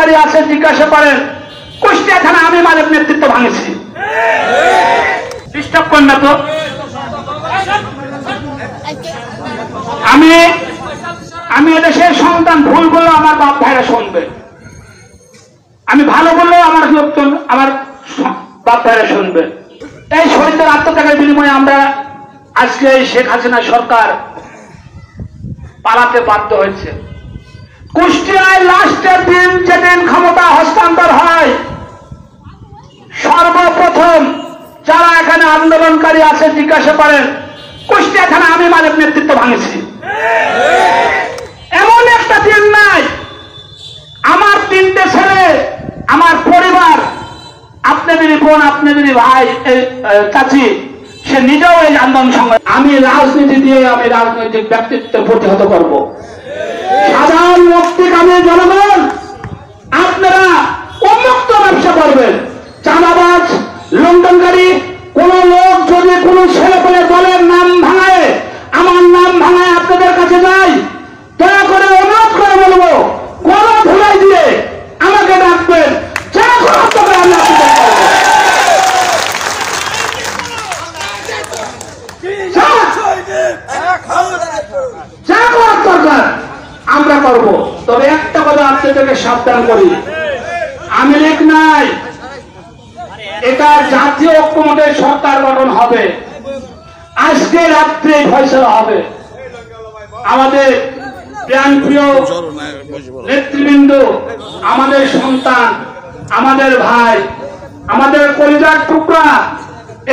আন্দোলনকারী আছে জিজ্ঞাসা করেন, কুষ্টিয়া থানা আমি মালিক নেতৃত্ব ভাঙেছি। ডিস্টার্ব করেন না তো। আমি এদেশের সন্তান, ভুল বললেও আমার বাপ ভাইরা শুনবে, আমি ভালো বললেও আমার লোকজন, আমার বাপ ভাইরা শুনবে। এই শহীদদের আত্মত্যাগের বিনিময়ে আমরা আজকে এই শেখ হাসিনা সরকার পালাতে বাধ্য হয়েছে। কুষ্টিয়ায় লাস্টের দিন যেদিন ক্ষমতা হস্তান্তর হয়, সর্বপ্রথম যারা এখানে আন্দোলনকারী আছে জিজ্ঞাসা করেন, কুষ্টিয়া থানা আমি মালিক নেতৃত্ব ভাঙেছি। এমন একটা দিন নাই আমার 3টে ছেলে, আমার পরিবার, আপনাদেরই বোন, আপনাদেরই ভাই, চাচি, সে নিজেও এই আন্দোলন সংগ্রাম। আমি রাজনীতি দিয়ে আমি রাজনৈতিক ব্যক্তিত্বের প্রতিহত করব। সাধারণ মুক্তিকামী জনগণ, আপনারা উন্মুক্ত ব্যবসা করবেন। চাঁদাবাজ, লুণ্ঠনকারী কোন লোক যদি কোন ছেলে পেলে দলের নাম ভাঙায়, আমার নাম ভাঙায় আপনাদের কাছে যাই, দয়া করে অনুরোধ করে বলবো, গলা ধুলাই দিয়ে আমাকে ডাকবেন, যা করার দরকার আমি আপনাদের করবো। যা করার দরকার আমরা করবো। তবে একটা কথা আপনাদেরকে সাবধান করি, আমি লীগ নাই, এটা জাতীয় ঐক্যমত্যের সরকার গঠন হবে। আজকে রাত্রে ফয়সালা হবে। আমাদের প্রাণপ্রিয় নেতৃবৃন্দ, আমাদের সন্তান, আমাদের ভাই, আমাদের কলিজার টুকরা,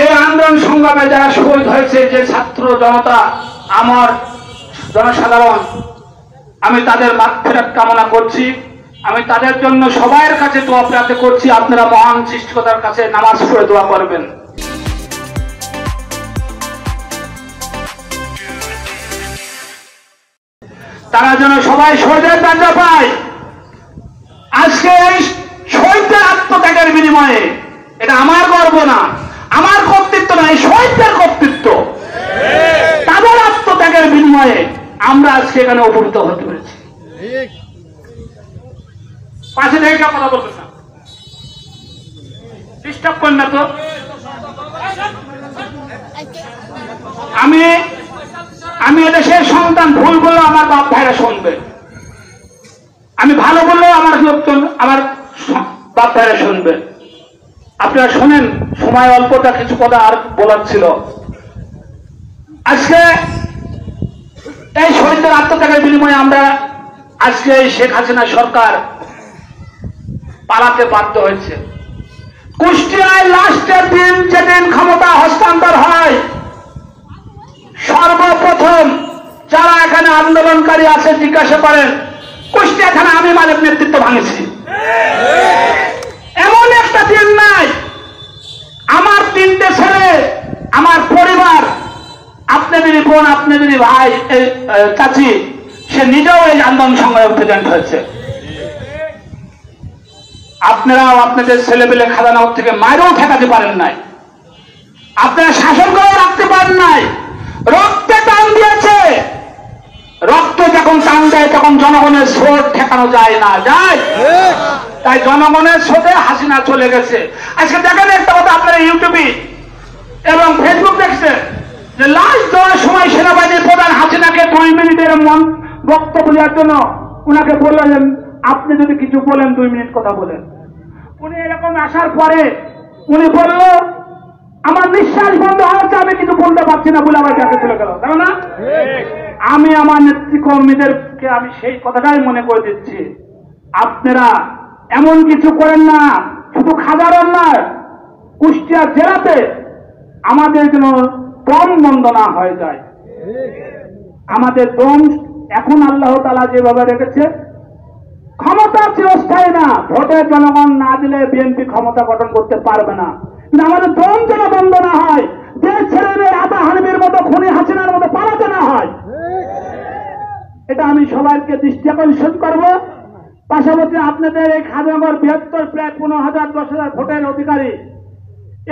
এই আন্দোলন সংগ্রামে যারা শহীদ হয়েছে, যে ছাত্র জনতা, আমার জনসাধারণ, আমি তাদের মাগফিরাত কামনা করছি। আমি তাদের জন্য সবার কাছে দোয়া প্রার্থনা করছি। আপনারা মহান সৃষ্টিকর্তার কাছে নামাজ পড়ে দোয়া করবেন। তারা যেন সবাই শহীদের দরজা পায়। আজকে এই শহীদদের আত্মত্যাগের বিনিময়ে, এটা আমার গর্ব না, আমার কর্তৃত্ব না, এই শহীদদের কর্তৃত্ব, তাদের আত্মত্যাগের বিনিময়ে আমরা আজকে এখানে উপনীত হতে পেরেছি। পাশে থেকে কথা বলবেন না, ডিস্টার্ব করেন না তো। আমি এদেশের সন্তান, ভুল বললেও আমার বাপ ভাইরা শুনবে, আমি ভালো বললেও আমার লোকজন, আমার বাপ ভাইরা শুনবে। আপনারা শোনেন, সময় অল্পটা, কিছু কথা আর বলার ছিল। আজকে এই শহীদদের আত্মত্যাগের বিনিময়ে আমরা আজকে এই শেখ হাসিনা সরকার পালাতে বাধ্য হয়েছে। কুষ্টিয়ায় লাস্টের দিন যেদিন ক্ষমতা হস্তান্তর হয়, সর্বপ্রথম যারা এখানে আন্দোলনকারী আছে জিজ্ঞাসা করেন, কুষ্টিয়া থানা আমি মালিক নেতৃত্ব ভাঙেছি। এমন একটা দিন নাই আমার 3টে ছেলে, আমার পরিবার, আপনাদেরই বোন, আপনাদেরই ভাই, চাচি, সে নিজেও এই আন্দোলন সংগ্রামে প্রেজেন্ট হয়েছে। আপনারাও আপনাদের ছেলেপেলে খাজানার থেকে মায়েরও ঠেকাতে পারেন নাই, আপনারা শাসন করে রাখতে পারেন নাই। রক্তে টান দিয়েছে, রক্ত যখন টান দেয় তখন জনগণের স্রোত ঠেকানো যায় না, যায়। তাই জনগণের স্রোতে হাসিনা চলে গেছে। আজকে দেখেন একটা কথা, আপনারা ইউটিউবে এবং ফেসবুক দেখছেন যে লাশ দেওয়ার সময় সেনাবাহিনীর প্রধান হাসিনাকে 2 মিনিটের বক্তব্য দেওয়ার জন্য উনাকে বললেন, আপনি যদি কিছু বলেন 2 মিনিট কথা বলেন। উনি এরকম আসার পরে উনি বলল, আমার নিঃশ্বাস বন্ধ হয়েছে, আমি কিছু বলতে পারছি না বলে আমার কাছে চলে গেল। তাই না? আমি আমার নেতৃকর্মীদেরকে আমি সেই কথাটাই মনে করে দিচ্ছি, আপনারা এমন কিছু করেন না। শুধু খাজারন নয়, কুষ্টিয়া জেলাতে আমাদের যেন দম বন্ধ না হয়ে যায়। আমাদের দম এখন আল্লাহ তাআলা যেভাবে রেখেছে, ক্ষমতা চিরস্থায়ী না, ভোটে জনগণ না দিলে বিএনপি ক্ষমতা গঠন করতে পারবে না। কিন্তু আমাদের দম যেন বন্ধ না হয়, দেশ ছেড়ে মেয়ে আতা হানিফের মতো, খুনি হাসিনার মতো পালাতে না হয়, এটা আমি সবাইকে দৃষ্টি আকর্ষণ করবো। পাশাপাশি আপনাদের এই খাজানগর 72 প্রায় 15,000 10,000 ভোটের অধিকারী,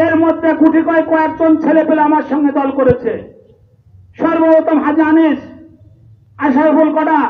এর মধ্যে গুটি কয়েকজন ছেলে পেলে আমার সঙ্গে দল করেছে। সর্বপ্রথম হাজি আনিস, আশরাফুল কটা,